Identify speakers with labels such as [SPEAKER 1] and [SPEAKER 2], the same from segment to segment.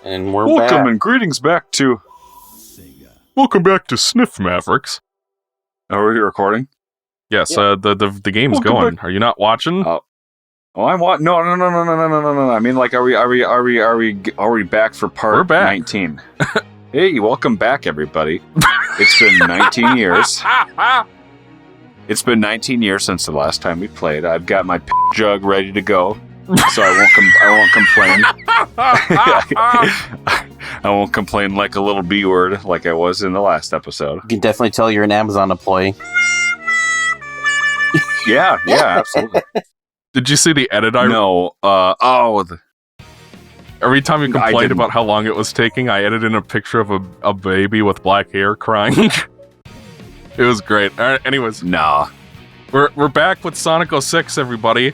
[SPEAKER 1] And we're
[SPEAKER 2] Welcome
[SPEAKER 1] back.
[SPEAKER 2] and greetings back to...
[SPEAKER 3] Welcome back to Sniff Mavericks.
[SPEAKER 2] Are we recording?
[SPEAKER 3] Yes,
[SPEAKER 1] Yeah.
[SPEAKER 3] the game's
[SPEAKER 2] Welcome
[SPEAKER 3] going.
[SPEAKER 2] back.
[SPEAKER 3] Are you not watching?
[SPEAKER 2] Oh, I'm watching. No. I mean, like, are we back for part
[SPEAKER 3] We're back.
[SPEAKER 2] 19? Hey, welcome back, everybody. It's been 19 years. It's been 19 years since the last time we played. I've got my jug ready to go, so I won't complain. I won't complain like a little B word like I was in the last episode.
[SPEAKER 1] You can definitely tell you're an Amazon employee.
[SPEAKER 2] Yeah, absolutely.
[SPEAKER 3] Did you see the edit I
[SPEAKER 2] No,
[SPEAKER 3] Every time you
[SPEAKER 2] I
[SPEAKER 3] complained
[SPEAKER 2] didn't.
[SPEAKER 3] about how long it was taking, I edited in a picture of a baby with black hair crying. It was great. All right, anyways,
[SPEAKER 2] nah.
[SPEAKER 3] we're back with Sonic 06, everybody.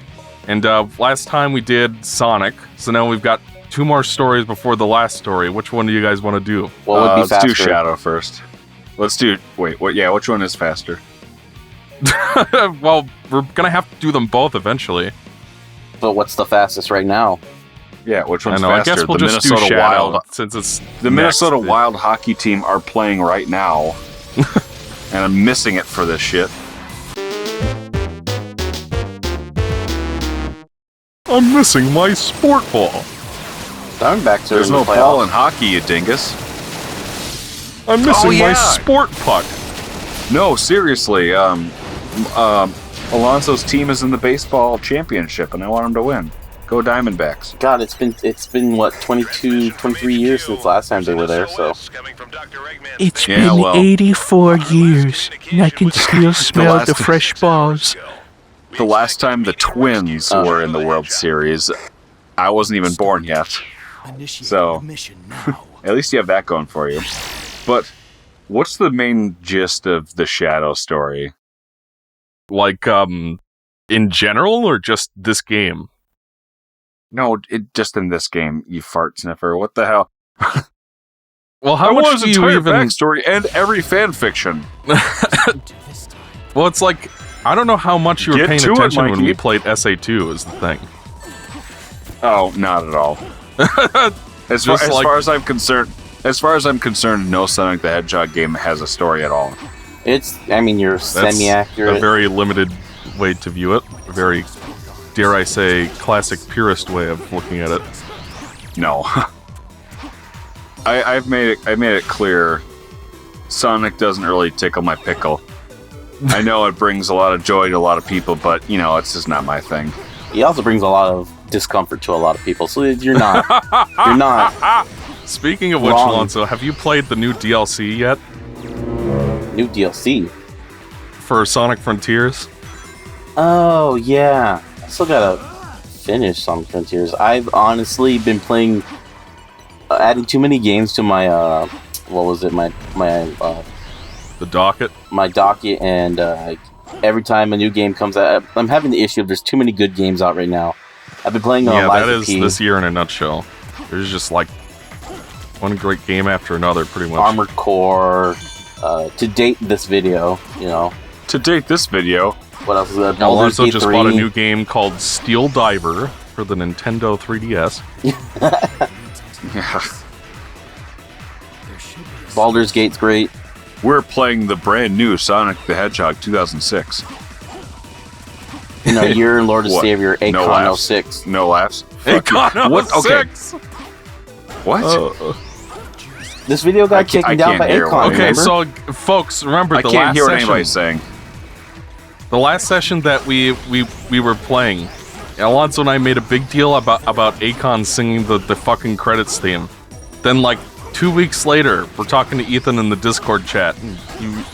[SPEAKER 3] And last time we did Sonic, so now we've got 2 more stories before the last story. Which one do you guys want to do?
[SPEAKER 1] What would be
[SPEAKER 2] Let's
[SPEAKER 1] faster?
[SPEAKER 2] do Shadow first. Let's do... Wait, what? Yeah, which one is faster?
[SPEAKER 3] Well, we're gonna have to do them both eventually.
[SPEAKER 1] But what's the fastest right now?
[SPEAKER 2] Yeah, which
[SPEAKER 3] I
[SPEAKER 2] one's
[SPEAKER 3] know. I
[SPEAKER 2] faster?
[SPEAKER 3] guess we'll
[SPEAKER 2] the
[SPEAKER 3] just do
[SPEAKER 2] Minnesota
[SPEAKER 3] Shadow
[SPEAKER 2] Wild.
[SPEAKER 3] since it's
[SPEAKER 2] The
[SPEAKER 3] next.
[SPEAKER 2] Minnesota Wild hockey team are playing right now, and I'm missing it for this shit.
[SPEAKER 3] I'm missing my sport ball.
[SPEAKER 1] Diamondbacks are
[SPEAKER 2] There's
[SPEAKER 1] in the
[SPEAKER 2] no
[SPEAKER 1] playoffs.
[SPEAKER 2] ball in hockey, you dingus.
[SPEAKER 3] I'm missing
[SPEAKER 2] yeah.
[SPEAKER 3] my sport puck.
[SPEAKER 2] No, seriously. Alonso's team is in the baseball championship, and I want him to win. Go Diamondbacks.
[SPEAKER 1] God, it's been what, 22, 23 years since last time they were there, so.
[SPEAKER 4] It's
[SPEAKER 2] Yeah,
[SPEAKER 4] been
[SPEAKER 2] well.
[SPEAKER 4] 84 years, and I can still smell
[SPEAKER 2] last-
[SPEAKER 4] the fresh balls.
[SPEAKER 2] The last time the Twins were in the World Series, I wasn't even born yet. So, at least you have that going for you. But what's the main gist of the Shadow story?
[SPEAKER 3] Like, in general, or just this game?
[SPEAKER 2] No, just in this game, you fart sniffer. What the hell?
[SPEAKER 3] Well, how much do you
[SPEAKER 2] entire
[SPEAKER 3] even...
[SPEAKER 2] backstory and every fan fiction?
[SPEAKER 3] Well, it's like, I don't know how much you were
[SPEAKER 2] Get
[SPEAKER 3] paying
[SPEAKER 2] to it,
[SPEAKER 3] attention when
[SPEAKER 2] Mikey.
[SPEAKER 3] we played SA2 is the thing.
[SPEAKER 2] Oh, not at all. As far as I'm concerned, no Sonic the Hedgehog game has a story at all.
[SPEAKER 1] You're
[SPEAKER 3] That's
[SPEAKER 1] semi-accurate.
[SPEAKER 3] a very limited way to view it. A very, dare I say, classic purist way of looking at it.
[SPEAKER 2] No. I made it clear. Sonic doesn't really tickle my pickle. I know it brings a lot of joy to a lot of people, but it's just not my thing.
[SPEAKER 1] He also brings a lot of discomfort to a lot of people, so you're not. You're not.
[SPEAKER 3] Speaking of which,
[SPEAKER 1] Wrong.
[SPEAKER 3] Alonso, have you played the new DLC yet
[SPEAKER 1] New DLC.
[SPEAKER 3] for Sonic Frontiers?
[SPEAKER 1] Oh, yeah. I still gotta finish some Frontiers. I've honestly been playing... adding too many games to my,
[SPEAKER 3] The docket?
[SPEAKER 1] my docket, and every time a new game comes out, I'm having the issue of there's too many good games out right now. I've been playing
[SPEAKER 3] Yeah,
[SPEAKER 1] Liza
[SPEAKER 3] that is
[SPEAKER 1] P,
[SPEAKER 3] this year in a nutshell. There's just like one great game after another, pretty much.
[SPEAKER 1] Armored Core, to date this video,
[SPEAKER 2] To date this video,
[SPEAKER 1] what else is that? Baldur's
[SPEAKER 3] Alonso
[SPEAKER 1] Gate
[SPEAKER 3] just
[SPEAKER 1] 3.
[SPEAKER 3] bought a new game called Steel Diver for the Nintendo 3DS.
[SPEAKER 1] Baldur's Gate's great.
[SPEAKER 2] we're playing the brand new Sonic the Hedgehog 2006.
[SPEAKER 1] Your Lord and
[SPEAKER 2] What?
[SPEAKER 1] Savior,
[SPEAKER 2] No
[SPEAKER 1] Akon
[SPEAKER 2] laughs.
[SPEAKER 1] 06.
[SPEAKER 2] No laughs.
[SPEAKER 3] Hey,
[SPEAKER 2] Fuck you. What? Okay. What?
[SPEAKER 1] This video got
[SPEAKER 2] can't-
[SPEAKER 1] taken
[SPEAKER 2] I
[SPEAKER 1] down
[SPEAKER 2] can't
[SPEAKER 1] by
[SPEAKER 2] hear
[SPEAKER 1] Akon,
[SPEAKER 2] what-
[SPEAKER 3] Okay,
[SPEAKER 1] remember?
[SPEAKER 3] so folks, remember
[SPEAKER 2] I
[SPEAKER 3] the
[SPEAKER 2] can't
[SPEAKER 3] last
[SPEAKER 2] hear what
[SPEAKER 3] session.
[SPEAKER 2] anybody's saying.
[SPEAKER 3] The last session that we were playing, Alonso and I made a big deal about Akon singing the fucking credits theme. Then, like, 2 weeks later, we're talking to Ethan in the Discord chat, and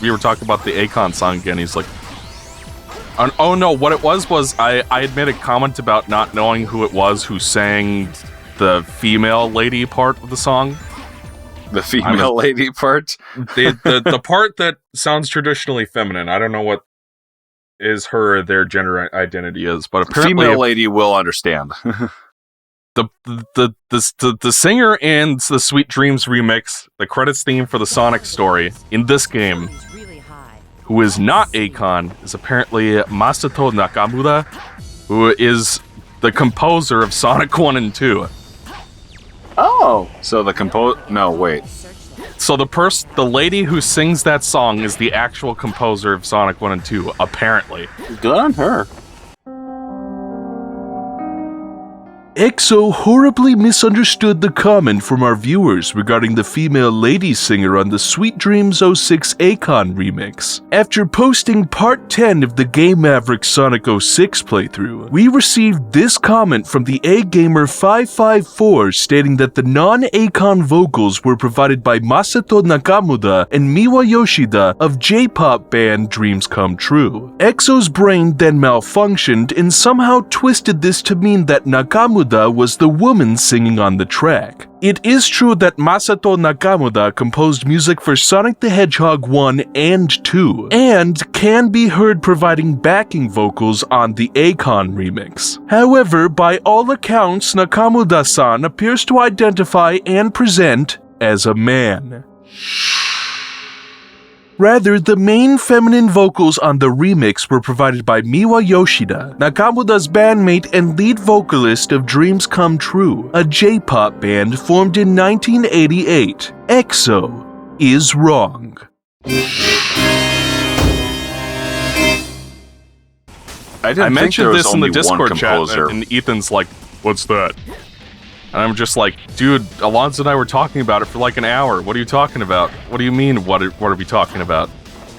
[SPEAKER 3] we were talking about the Akon song again. He's like, oh no, what it was I had made a comment about not knowing who it was who sang the female lady part of the song.
[SPEAKER 2] The female lady part.
[SPEAKER 3] The part that sounds traditionally feminine. I don't know what their gender identity is, but apparently
[SPEAKER 2] Female lady will understand.
[SPEAKER 3] the singer and the Sweet Dreams remix, the credits theme for the Sonic story in this game, who is not Akon, is apparently Masato Nakamura, who is the composer of Sonic 1 and 2.
[SPEAKER 1] Oh, Oh.
[SPEAKER 2] So wait.
[SPEAKER 3] So the lady who sings that song is the actual composer of Sonic 1 and 2, apparently.
[SPEAKER 1] Good on her.
[SPEAKER 5] EXO horribly misunderstood the comment from our viewers regarding the female lady singer on the Sweet Dreams 06 Akon remix. After posting part 10 of the Game Mavericks Sonic 06 playthrough, we received this comment from the AGamer554 stating that the non-Akon vocals were provided by Masato Nakamura and Miwa Yoshida of J-pop band Dreams Come True. EXO's brain then malfunctioned and somehow twisted this to mean that Nakamura was the woman singing on the track. It is true that Masato Nakamura composed music for Sonic the Hedgehog 1 and 2, and can be heard providing backing vocals on the Akon remix. However, by all accounts, Nakamura-san appears to identify and present as a man. Rather, the main feminine vocals on the remix were provided by Miwa Yoshida, Nakamura's bandmate and lead vocalist of Dreams Come True, a J-pop band formed in 1988. EXO is wrong.
[SPEAKER 3] I mentioned this in the Discord chat, and Ethan's like, "What's that?" And I'm just like, dude, Alonzo and I were talking about it for like an hour. What are you talking about? What do you mean, what are we talking about?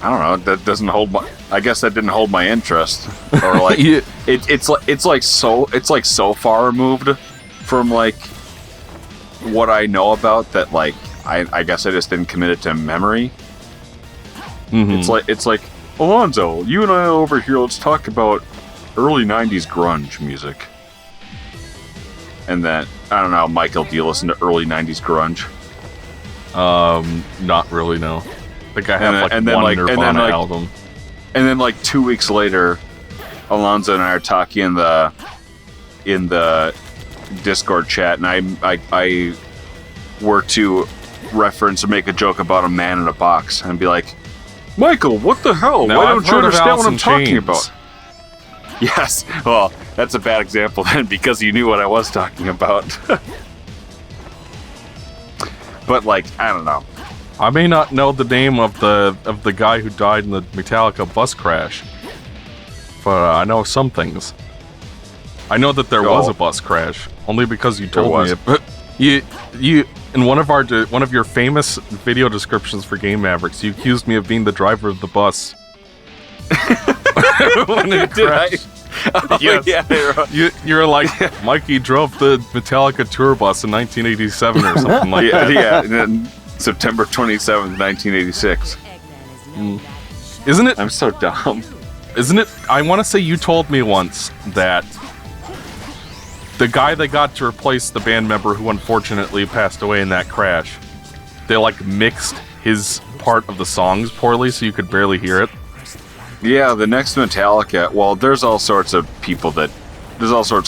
[SPEAKER 2] I don't know. That doesn't hold my... I guess that didn't hold my interest. Or like...
[SPEAKER 3] Yeah.
[SPEAKER 2] It's like so far removed from like what I know about that like I guess I just didn't commit it to memory.
[SPEAKER 3] Mm-hmm.
[SPEAKER 2] It's like Alonzo, you and I over here, let's talk about early 90s grunge music. And then, I don't know, Michael, do you listen to early 90s grunge?
[SPEAKER 3] Not really, no. I think I have one Nirvana album.
[SPEAKER 2] And then like 2 weeks later, Alonzo and I are talking in the Discord chat, and I were to reference or make a joke about a man in a box, and be like, Michael, what the hell?
[SPEAKER 3] Now,
[SPEAKER 2] why don't you understand what I'm talking
[SPEAKER 3] Chains.
[SPEAKER 2] about? Yes, well, that's a bad example then, because you knew what I was talking about. But like, I don't know.
[SPEAKER 3] I may not know the name of the guy who died in the Metallica bus crash, but I know some things. I know that there was a bus crash only because you told me it. But you in one of your famous video descriptions for Game Mavericks, you accused me of being the driver of the bus. When it crashed.
[SPEAKER 2] Yes. Yeah,
[SPEAKER 3] you're like, Mikey drove the Metallica tour bus in 1987 or something like that.
[SPEAKER 2] Yeah, September 27th, 1986.
[SPEAKER 3] Isn't it?
[SPEAKER 2] I'm so dumb.
[SPEAKER 3] Isn't it? I want to say you told me once that the guy that got to replace the band member who unfortunately passed away in that crash, they like mixed his part of the songs poorly so you could barely hear it.
[SPEAKER 2] Yeah, the next Metallica, well, there's all sorts of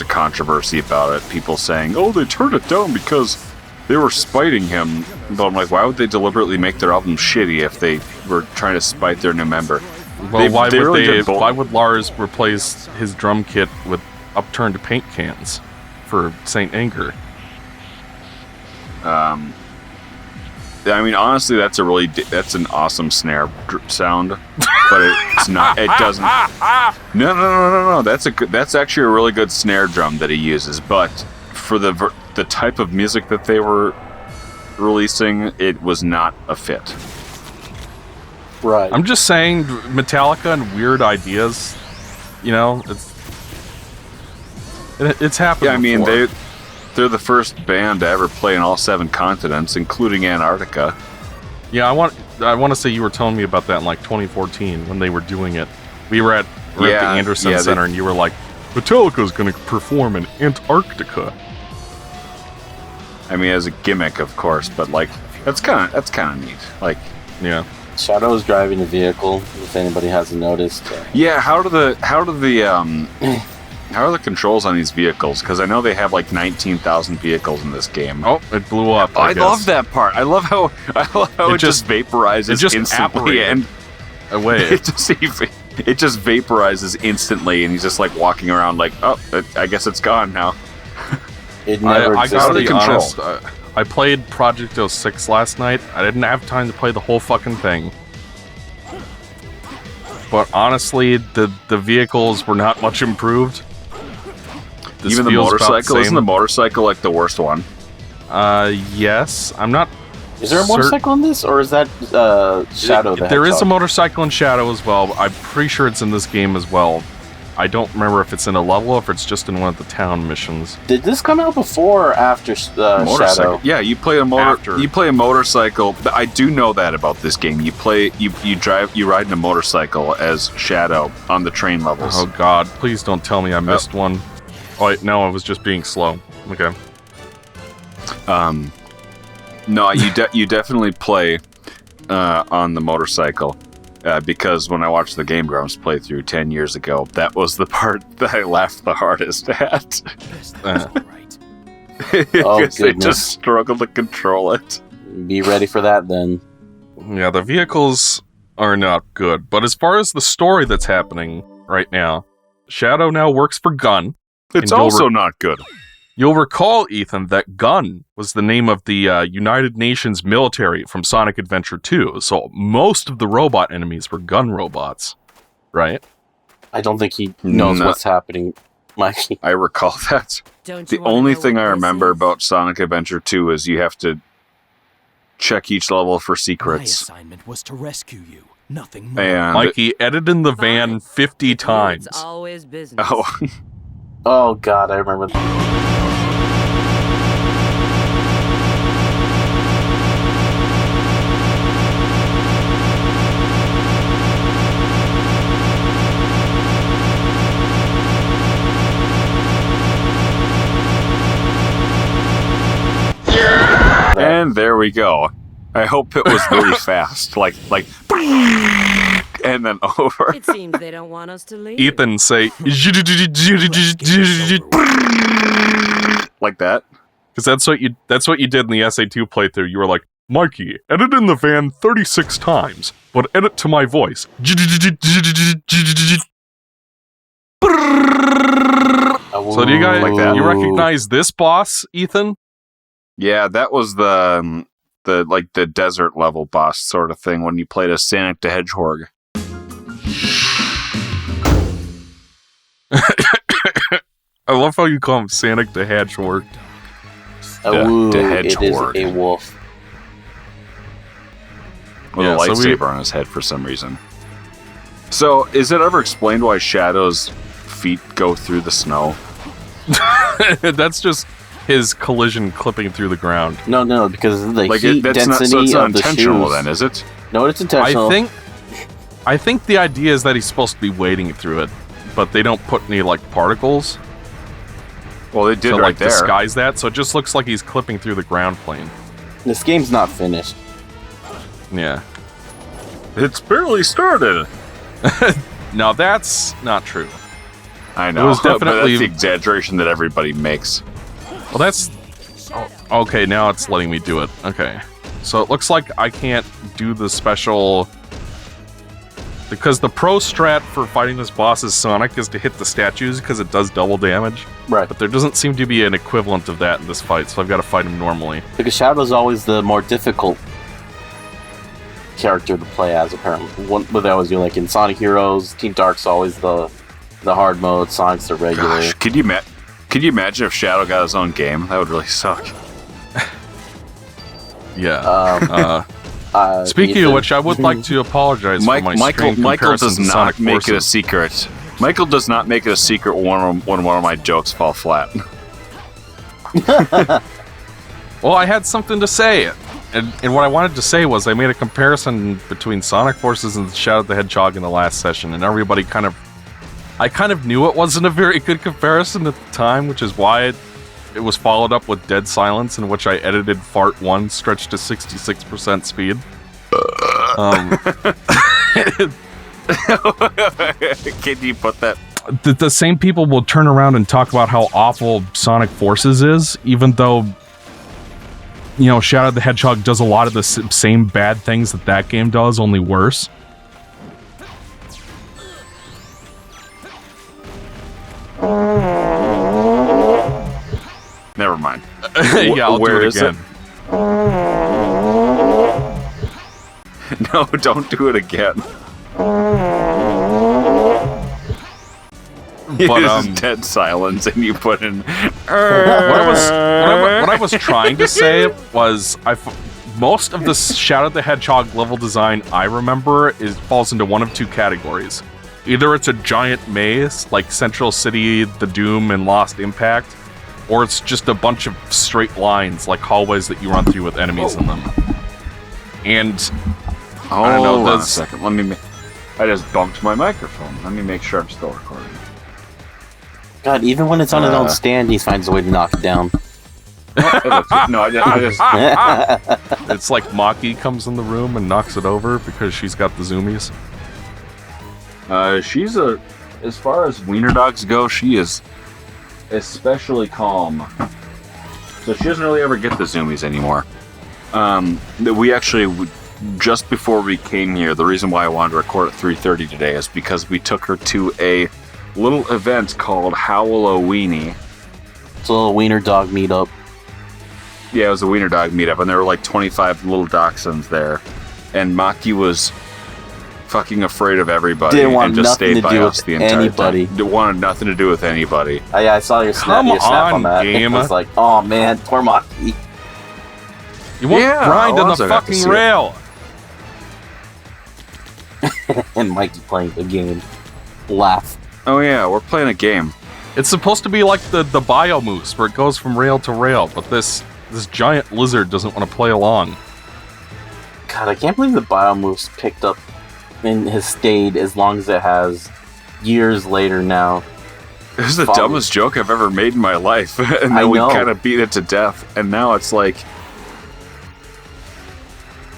[SPEAKER 2] controversy about it. People saying, oh, they turned it down because they were spiting him. But I'm like, why would they deliberately make their album shitty if they were trying to spite their new member?
[SPEAKER 3] Well, why would Lars replace his drum kit with upturned paint cans for Saint Anger?
[SPEAKER 2] I mean, honestly, that's an awesome snare sound, but it's not. It doesn't. No. That's actually a really good snare drum that he uses. But for the type of music that they were releasing, it was not a fit.
[SPEAKER 1] Right.
[SPEAKER 3] I'm just saying, Metallica and weird ideas. You know, it's happened.
[SPEAKER 2] Yeah, I mean
[SPEAKER 3] before.
[SPEAKER 2] They're the first band to ever play in all 7 continents, including Antarctica.
[SPEAKER 3] Yeah, I want to say you were telling me about that in like 2014 when they were doing it. We were at the Anderson Center, and you were like, Metallica's going to perform in Antarctica.
[SPEAKER 2] I mean, as a gimmick, of course, but like that's kind of neat. Like,
[SPEAKER 3] yeah.
[SPEAKER 1] Shadow's driving a vehicle. If anybody hasn't noticed.
[SPEAKER 2] Yeah, how are the controls on these vehicles? Because I know they have like 19,000 vehicles in this game.
[SPEAKER 3] Oh, it blew up.
[SPEAKER 2] I love that part. I love how it just vaporizes instantly and
[SPEAKER 3] away.
[SPEAKER 2] It just vaporizes instantly, and he's just like walking around like, oh, I guess it's gone now.
[SPEAKER 1] It never
[SPEAKER 3] I gotta be honest. I played Project 06 last night. I didn't have time to play the whole fucking thing. But honestly, the vehicles were not much improved. This
[SPEAKER 2] Even the
[SPEAKER 3] feels about
[SPEAKER 2] motorcycle?
[SPEAKER 3] the
[SPEAKER 2] Isn't the motorcycle like the worst one?
[SPEAKER 3] Yes. I'm not...
[SPEAKER 1] Is there a motorcycle in this, or is that Shadow the Hedgehog?
[SPEAKER 3] There is a motorcycle in Shadow as well. I'm pretty sure it's in this game as well. I don't remember if it's in a level or if it's just in one of the town missions.
[SPEAKER 1] Did this come out before or after Shadow?
[SPEAKER 2] Yeah, you play a motorcycle. I do know that about this game. You ride in a motorcycle as Shadow on the train levels.
[SPEAKER 3] Oh god, please don't tell me I missed one. Oh wait, no, I was just being slow. Okay.
[SPEAKER 2] No, you definitely play on the motorcycle. Because when I watched the Game Grumps playthrough 10 years ago, that was the part that I laughed the hardest at. Because they just struggled to control it.
[SPEAKER 1] Be ready for that then.
[SPEAKER 3] Yeah, the vehicles are not good. But as far as the story that's happening right now, Shadow now works for Gun.
[SPEAKER 2] It's also not good.
[SPEAKER 3] You'll recall, Ethan, that Gun was the name of the United Nations military from Sonic Adventure 2, so most of the robot enemies were gun robots, right?
[SPEAKER 1] I don't think he knows what's happening, Mikey.
[SPEAKER 2] I recall that. The only thing I remember about Sonic Adventure 2 is you have to check each level for secrets.
[SPEAKER 6] My assignment was to rescue you, nothing more.
[SPEAKER 2] And
[SPEAKER 3] Mikey, edited in the van 50 times.
[SPEAKER 7] It's always business.
[SPEAKER 1] Oh god, I remember that.
[SPEAKER 2] And there we go. I hope it was really fast, like, and then over.
[SPEAKER 7] It seems they don't want us to leave.
[SPEAKER 3] Ethan, say...
[SPEAKER 2] like that?
[SPEAKER 3] Because that's what you did in the SA2 playthrough. You were like, Mikey, edit in the van 36 times, but edit to my voice.
[SPEAKER 1] So
[SPEAKER 3] do you guys,
[SPEAKER 2] like that?
[SPEAKER 3] you recognize this boss, Ethan?
[SPEAKER 2] Yeah, that was the desert level boss sort of thing when you played as Sonic the Hedgehog.
[SPEAKER 3] I love how you call him Sonic the Hedgehog.
[SPEAKER 1] The
[SPEAKER 2] Hedgehog.
[SPEAKER 1] It is a wolf.
[SPEAKER 2] With a lightsaber on his head for some reason. So, is it ever explained why Shadow's feet go through the snow?
[SPEAKER 3] That's just his collision clipping through the ground.
[SPEAKER 1] No, because of the heat
[SPEAKER 2] that's
[SPEAKER 1] density
[SPEAKER 2] not
[SPEAKER 1] of the
[SPEAKER 2] intentional
[SPEAKER 1] shoes.
[SPEAKER 2] then, is it?
[SPEAKER 1] No, it's intentional.
[SPEAKER 3] I think the idea is that he's supposed to be wading through it, but they don't put any like particles.
[SPEAKER 2] Well, they did
[SPEAKER 3] to
[SPEAKER 2] right
[SPEAKER 3] like
[SPEAKER 2] there.
[SPEAKER 3] disguise that, so it just looks like he's clipping through the ground plane.
[SPEAKER 1] This game's not finished.
[SPEAKER 3] Yeah.
[SPEAKER 2] It's barely started.
[SPEAKER 3] Now that's not true.
[SPEAKER 2] I know.
[SPEAKER 3] It was
[SPEAKER 2] but
[SPEAKER 3] definitely
[SPEAKER 2] that's the exaggeration that everybody makes.
[SPEAKER 3] Well, that's... Oh, okay, now it's letting me do it. Okay. So it looks like I can't do the special... Because the pro strat for fighting this boss as Sonic is to hit the statues because it does double damage.
[SPEAKER 1] Right.
[SPEAKER 3] But there doesn't seem to be an equivalent of that in this fight, so I've got to fight him normally.
[SPEAKER 1] Because Shadow's always the more difficult character to play as, apparently. What they always do, like in Sonic Heroes, Team Dark's always the hard mode, Sonic's the regular.
[SPEAKER 2] Gosh, could you imagine if Shadow got his own game? That would really suck.
[SPEAKER 3] Yeah. Speaking of which, I would like to apologize for my
[SPEAKER 2] Michael does
[SPEAKER 3] to
[SPEAKER 2] not
[SPEAKER 3] Sonic
[SPEAKER 2] make
[SPEAKER 3] Forces.
[SPEAKER 2] it a secret. Michael does not make it a secret when one of my jokes fall flat.
[SPEAKER 3] Well, I had something to say. And what I wanted to say was I made a comparison between Sonic Forces and Shadow the Hedgehog in the last session, and everybody I kind of knew it wasn't a very good comparison at the time, which is why it was followed up with Dead Silence, in which I edited Fart 1 stretched to 66% speed.
[SPEAKER 2] Can you put that?
[SPEAKER 3] The same people will turn around and talk about how awful Sonic Forces is, even though, you know, Shadow the Hedgehog does a lot of the same bad things that game does, only worse.
[SPEAKER 2] Never mind.
[SPEAKER 3] Yeah, I'll
[SPEAKER 2] Where
[SPEAKER 3] do it
[SPEAKER 2] is
[SPEAKER 3] again.
[SPEAKER 2] No, don't do it again. But dead silence, and you put in.
[SPEAKER 3] What I was trying to say was, most of the Shadow the Hedgehog level design I remember falls into one of two categories. Either it's a giant maze, like Central City, The Doom, and Lost Impact, or it's just a bunch of straight lines, like hallways that you run through with enemies in them. And I don't know.
[SPEAKER 2] Hold on a second. I just bumped my microphone. Let me make sure I'm still recording.
[SPEAKER 1] God, even when it's on its own stand, he finds a way to knock it down.
[SPEAKER 2] No, I just
[SPEAKER 3] It's like Maki comes in the room and knocks it over because she's got the zoomies.
[SPEAKER 2] She's as far as wiener dogs go, she is especially calm. So she doesn't really ever get the zoomies anymore. We actually, just before we came here, the reason why I wanted to record at 3:30 today is because we took her to a little event called Howl-O-Weenie.
[SPEAKER 1] It's a little wiener dog meetup.
[SPEAKER 2] Yeah, it was a wiener dog meetup, and there were like 25 little dachshunds there. And Maki was fucking afraid of everybody.
[SPEAKER 1] Didn't want
[SPEAKER 2] and just
[SPEAKER 1] nothing
[SPEAKER 2] stayed
[SPEAKER 1] to
[SPEAKER 2] by
[SPEAKER 1] do
[SPEAKER 2] us
[SPEAKER 1] with
[SPEAKER 2] the entire
[SPEAKER 1] anybody.
[SPEAKER 2] time. Wanted nothing to do with anybody.
[SPEAKER 1] Yeah, I saw your snap on that.
[SPEAKER 3] Game.
[SPEAKER 1] It was like, oh man, poor Maki.
[SPEAKER 3] You won't grind on the
[SPEAKER 2] also got to
[SPEAKER 3] fucking
[SPEAKER 2] see it.
[SPEAKER 3] rail.
[SPEAKER 1] And Mikey playing the game. Laugh.
[SPEAKER 2] Oh yeah, we're playing a game.
[SPEAKER 3] It's supposed to be like the Bio Moose, where it goes from rail to rail, but this giant lizard doesn't want to play along.
[SPEAKER 1] God, I can't believe the Biomoose picked up and has stayed as long as it has. Years later now.
[SPEAKER 2] This is the dumbest joke I've ever made in my life. And then we kind of beat it to death. And now it's like...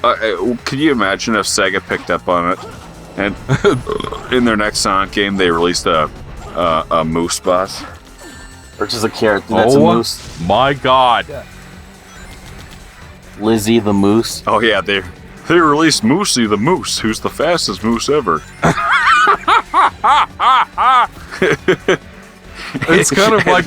[SPEAKER 2] can you imagine if Sega picked up on it? And in their next Sonic game, they released a moose boss?
[SPEAKER 1] Or just a character that's a moose?
[SPEAKER 3] My god.
[SPEAKER 1] Lizzie the Moose.
[SPEAKER 2] Oh yeah, they released Moosey the Moose, who's the fastest moose ever.
[SPEAKER 3] It's kind of like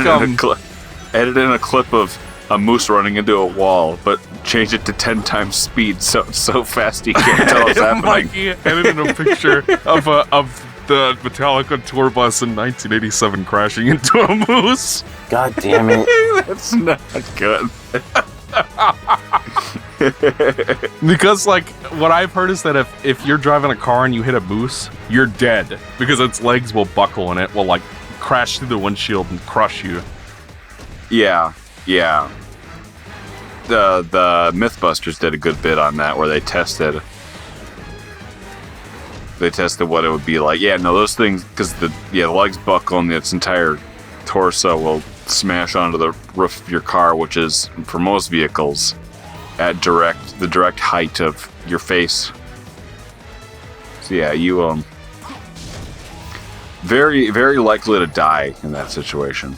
[SPEAKER 2] edit in a clip of a moose running into a wall, but change it to 10 times speed, so it's so fast you can't tell what's happening.
[SPEAKER 3] Mikey edited a picture of the Metallica tour bus in 1987 crashing into a moose.
[SPEAKER 1] God damn it.
[SPEAKER 2] That's not good.
[SPEAKER 3] Because, like, what I've heard is that if you're driving a car and you hit a moose, you're dead. Because its legs will buckle and it will, like, crash through the windshield and crush you.
[SPEAKER 2] Yeah. The Mythbusters did a good bit on that, where they tested what it would be like. Yeah, no, those things, because the legs buckle and its entire torso will smash onto the roof of your car, which is, for most vehicles, at the direct height of your face. So yeah, you very, very likely to die in that situation.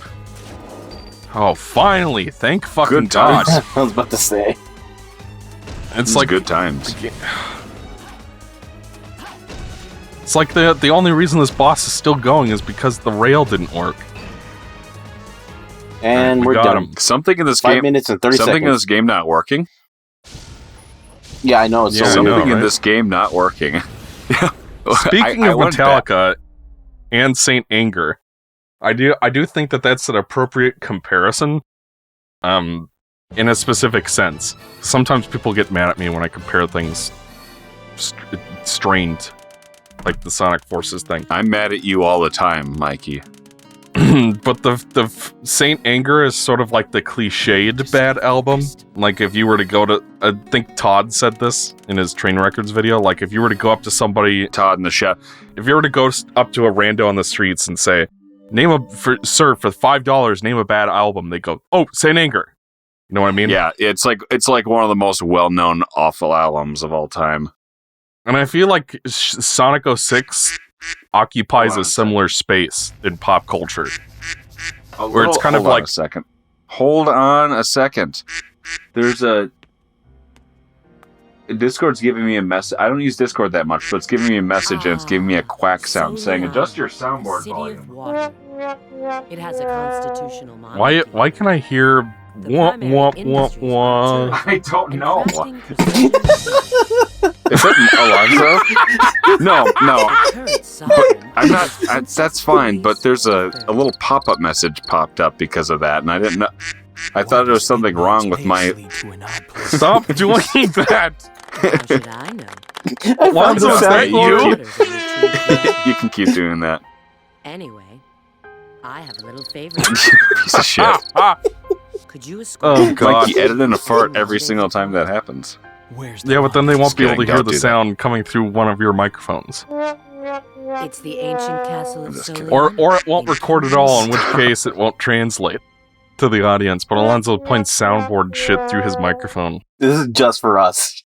[SPEAKER 3] Oh, finally! Thank fucking
[SPEAKER 2] Good
[SPEAKER 3] God!
[SPEAKER 2] times.
[SPEAKER 1] I was about to say.
[SPEAKER 3] It's like
[SPEAKER 2] good times.
[SPEAKER 3] It's like the only reason this boss is still going is because the rail didn't work.
[SPEAKER 1] And we're done.
[SPEAKER 3] Him.
[SPEAKER 2] Something in this
[SPEAKER 1] 5
[SPEAKER 2] game.
[SPEAKER 1] minutes and 30
[SPEAKER 2] something
[SPEAKER 1] seconds.
[SPEAKER 2] in this game not working.
[SPEAKER 1] Yeah, I know. It's so
[SPEAKER 2] Something
[SPEAKER 1] weird.
[SPEAKER 2] in this game not working.
[SPEAKER 3] Speaking
[SPEAKER 2] I
[SPEAKER 3] of
[SPEAKER 2] went
[SPEAKER 3] Metallica and Saint Anger, I do think that that's an appropriate comparison, in a specific sense. Sometimes people get mad at me when I compare things strained, like the Sonic Forces thing.
[SPEAKER 2] I'm mad at you all the time, Mikey.
[SPEAKER 3] But the Saint Anger is sort of like the cliched bad album. Like if you were to go to, I think Todd said this in his Train Records video, like if you were to go up to somebody,
[SPEAKER 2] Todd in the shop,
[SPEAKER 3] if you were to go up to a rando on the streets and say, for $5, name a bad album, they go, oh, Saint Anger. You know what I mean?
[SPEAKER 2] Yeah, it's like one of the most well-known awful albums of all time.
[SPEAKER 3] And I feel like Sonic 06 occupies a similar space in pop culture. Where it's kind of like...
[SPEAKER 2] Hold on a second. There's a... Discord's giving me a message. I don't use Discord that much, but it's giving me a message and it's giving me a quack sound saying, adjust your soundboard volume.
[SPEAKER 7] It has a constitutional monarchy.
[SPEAKER 3] Why can I hear... Wah, wah, wah, wah.
[SPEAKER 2] I don't know. Is that Alonzo? No. But I'm not. That's fine. But there's a little pop-up message popped up because of that, and I didn't know. I thought there was something wrong with my.
[SPEAKER 3] Stop doing that.
[SPEAKER 7] How should I know?
[SPEAKER 3] Alonzo, is that you?
[SPEAKER 2] You can keep doing that.
[SPEAKER 7] Anyway, I have a little favor.
[SPEAKER 2] Piece of shit.
[SPEAKER 7] Could you escort
[SPEAKER 3] Oh, God.
[SPEAKER 2] Mikey, edit in a fart every single time that happens.
[SPEAKER 6] Where's the
[SPEAKER 3] Yeah, but then they won't
[SPEAKER 2] Just
[SPEAKER 3] be able to
[SPEAKER 2] kidding,
[SPEAKER 3] hear
[SPEAKER 2] don't
[SPEAKER 3] the
[SPEAKER 2] do that.
[SPEAKER 3] sound coming through one of your microphones.
[SPEAKER 7] It's the ancient castle of
[SPEAKER 2] just kidding.
[SPEAKER 7] Solian.
[SPEAKER 3] Or it won't record at all, in which case it won't translate to the audience. But Alonzo points soundboard shit through his microphone.
[SPEAKER 1] This is just for us.